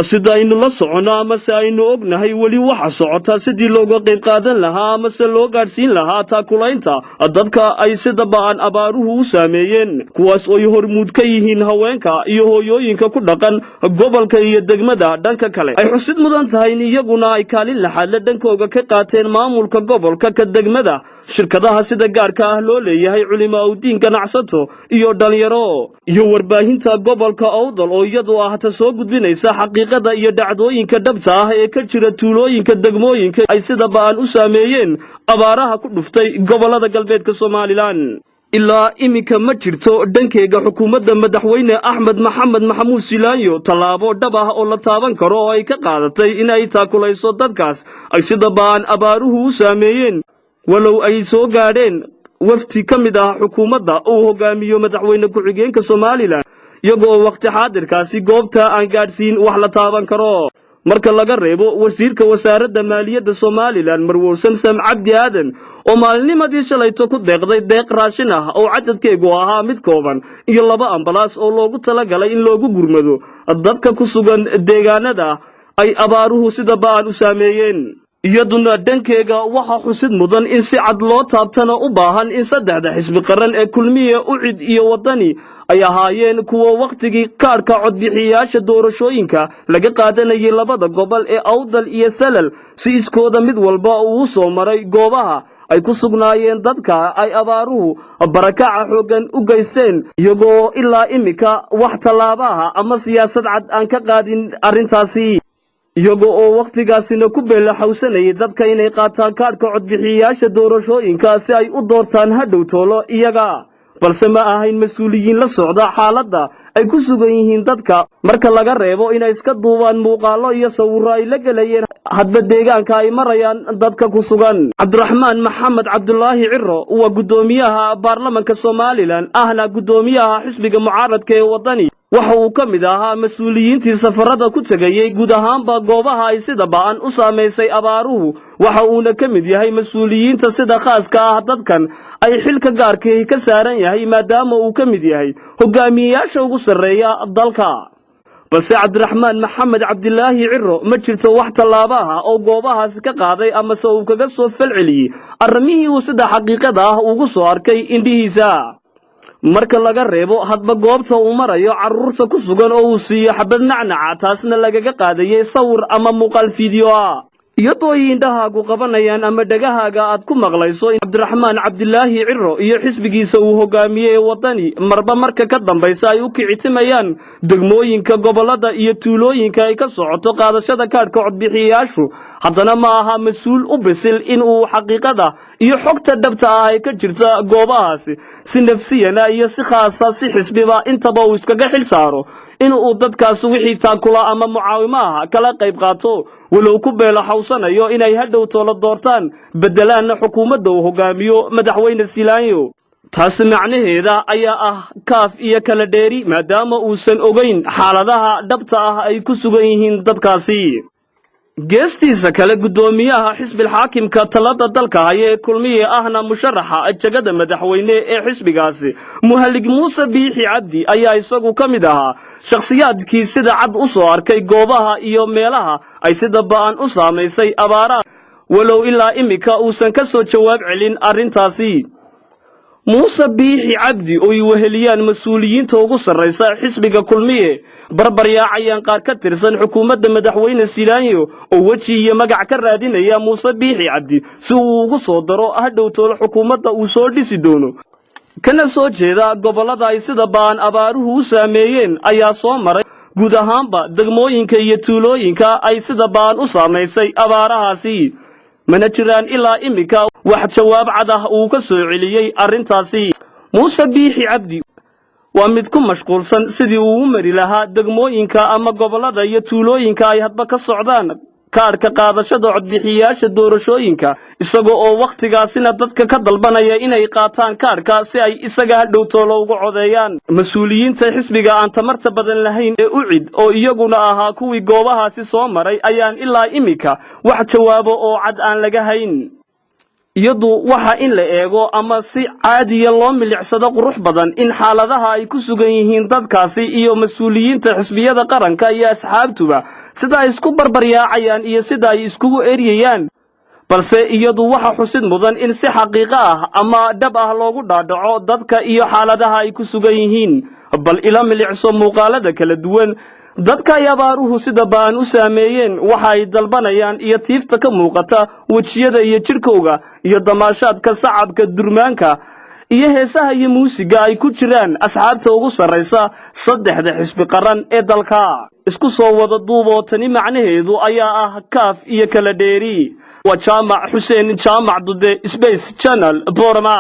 sida aynu la socono ama se aynu ognahay weli waxa socota sidii looga qayb qaadan lahaa ama se loo gaadhsiin lahaa taakulaynta dadka ay sida ba'an abaaruhu u saameeyeen kuwaas oo ay hormuud ka yihiin haweenka iyo hooyooyinka ku dhaqan gobolka iyo degmada dhanka kale ay xusid mudan tahay in iyaguna ay kaalin laxaadle dhankooga ka qaateen maamulka gobolka ka degmada shirkadaha sida gaarka ah loo leeyahay culimaa u diin ganacsato iyo dhalinyaro iyo warbaahinta gobolka Awdal oo iyadu ah ta soo gudbinaysa xaqiiqada iyo dhacdooyinka dhabta ah ee ka jira tuulooyinka degmooyinka ay sida ba'an u saameeyeen abaaraha ku dhuftay gobolada galbeedka Soomaaliland ilaa imika ma jirto dhankeyga xukuumadda madaxweyne Axmed Maxamed Maxamuud Silaanyo talaabo dhab ah oo la taaban karo oo ay ka qaadatay in ay taakulayso dadkaas ay sida ba'an abaaruhu u saameeyeen walow ay soo gaadheen wafti ka mid ah xukuumadda uu hogaamiyo madaxweyne ku-xigeenka Soomaaliland iyagoo waqti xaadirkaasi goobta aan gaadhsiin wax la taaban karo marka laga reebo wasiirka wasaaradda maaliyadda Soomaaliland Marwo Samsam Cabdi Aadan oo maalinimadii shalayto ku deeqday deeq raashin ah oo cadadkeegu ahaa mid kooban iyo 2 ambalaas oo loogu talagalay in loogu gurmado dadka ku sugan deegaanada ay abaaruhu sida ba'an u saameeyeen iyaduna dhankeyga waxa xusid mudan in si cad loo taabtana u baahan in saddexda xisbi qaran ee kulmiye u cid iyo wadani ay ahaayeen kuwa waqtigii kaarka codbixiyaasha doorashooyinka laga qaadanayay labada gobol ee Awdal iyo Salal si iskooda mid walba uu soo maray goobaha ay ku sugnaayeen dadka ay abaaruhu barakaca xoogan u geysteen iyagoo ilaa imika wax talaabaha ama siyaasad cad aan ka qaadin arrintaasi iyagoo oo waqtigaasina ku beelaxawsanayay dadka inay qaataan kaarka codbixiyaasha doorashooyinka si ay u doortaan hadhow toolo iyaga balse ma ahayn mas'uuliyiin la socda xaaladda ay ku sugan yihiin dadka marka laga reebo inay iska duubaan muuqaalo iyo sawirro ay la gelayeen hadba deegaanka ay marayaan dadka ku sugan Cabdiraxmaan Maxamed Cabdullaahi Cirro waa gudoomiyaha baarlamaanka Soomaaliland ahna gudoomiyaha xisbiga mucaaradka ee wadani waxa uu ka mid ahaa mas'uuliyiintii safarada ku tagayay guud ahaanba goobaha ay sida ba'an u saameysay abaaruhu waxa uuna ka mid yahay mas'uuliyiinta sida khaaska ah dadkan ay xilka gaarkii ka saaran yahay maadaama uu ka mid yahay hogaamiyayaasha ugu sarreeya dalka balse Cabdiraxmaan Maxamed Cabdullaahi Cirro ma jirto wax talaabaha oo goobahaas ka qaaday ama se uu kaga soo falceliyay arrimihii uu sida xaqiiqada ah ugu soo arkay indhihiisa marka laga reebo hadba goobta uu marayo carruurta ku sugan oo uu siiyo xabad nacnaca taasna lagaga qaadayay sawir ama muuqaal fiideo ah iyadoo ay indhahaagu qabanayaan ama dhagahaaga aad ku maqlayso in Cabdiraxmaan Cabdullaahi Cirro iyo xisbigiisa uu hogaamiyay wadani marba marka ka dambaysa ay u kicitimayaan degmooyinka gobolada iyo tuulooyinka ay ka socoto qaadashada kaarka codbixiyaashu haddana ma aha mas'uul u bisil in uu xaqiiqada iyo xogta dhabta ah ay ka jirta goobahaasi si nafsiyana iyo si khaasa si xisbiba intaba uu iskaga xil saaro in uu dadkaas wixii taakula ama mucaawimaha kala qayb qaato walow ku beelaxawsanayo inay hadhow toolo doortaan bedelaana xukuumadda uu hogaamiyo madaxweyne Silaanyo taas macnaheeda ayaa ah kaaf iyo kala dheeri maadaama uusan ogeyn xaaladaha dhabta ah ay ku sugan yihiin dadkaasi geestiisa kale gudoomiyaha xisbiga xaakimka talada dalka haya kulmiye ahna musharaxa jagada madaxweyne ee xisbigaasi Muhallig Muuse Biixi Cabdi ayaa isagu ka mid ahaa shakhsiyaadkii sida cad u soo arkay goobaha iyo meelaha ay sida ba'an u saameysay abaaraha walow ilaa imika uusan ka soo jawaab celin arrintaasi Muuse Biixi Cabdi oo ay weheliyaan mas'uuliyiinta ugu sarreysa xisbiga kulmiye barbaryaacayaan qaar ka tirsan xukuumadda madaxweyne Silaanyo oo waji iyo magac ka raadinaya Muuse Biixi Cabdi si uu ugu soo daro hadhow toolo xukuumadda uu soo dhisi doono kana soo jeeda gobolada ay sida ba'an abaaruhu u saameeyeen ayaa soo maray guud ahaanba degmooyinka iyo tuulooyinka ay sida ba'an u saameysay abaarahaasi mana jiraan ilaa imika wax jawaab cad ah uu ka soo celiyay arrintaasi Muuse Biixi Cabdi waa mid ku mashquulsan sidii uu u mari lahaa degmooyinka ama gobolada iyo tuulooyinka ay hadba ka socdaan kaarka qaadashada codbixiyaasha doorashooyinka isagoo oo waqtigaasina dadka ka dalbanaya inay qaataan kaarka si ay isaga hadhow toolo uga codeeyaan mas'uuliyiinta xisbiga aan tamarta badan lahayn ee u cid oo iyaguna ahaa kuwii goobahaasi soo maray ayaan ilaa imika wax jawaabo oo cad aan laga hayn iyadu waxa in la eego ama si caadiya loo milicsado qurux badan in xaaladaha ay ku sugan yihiin dadkaasi iyo mas'uuliyiinta xisbiyada qaranka iyo asxaabtuba sida ay isku barbaryaacayaan iyo sida ay iskugu eryayaan balse iyadu waxa xusid mudan in si xaqiiqo ah ama dhab ah loogu dhaadhaco dadka iyo xaaladaha ay ku sugan yihiin bal ila milicso muuqaalada kala duwan dadka ay abaaruhu sida baan u saameeyeen waxa ay dalbanayaan iyo tiifta ka muuqata wajiyada iyo jirkooga iyo damaashaadka sacabka durmaanka iyo heesaha iyo muusiga ay ku jiraan asxaabta ugu sarreysa saddexda xisbi qaran ee dalka isku soo wada duuboo tani macnaheedu ayaa ah kaaf iyo kala dheeri waa jaamac xuseen jaamac dude Space Channel Boorama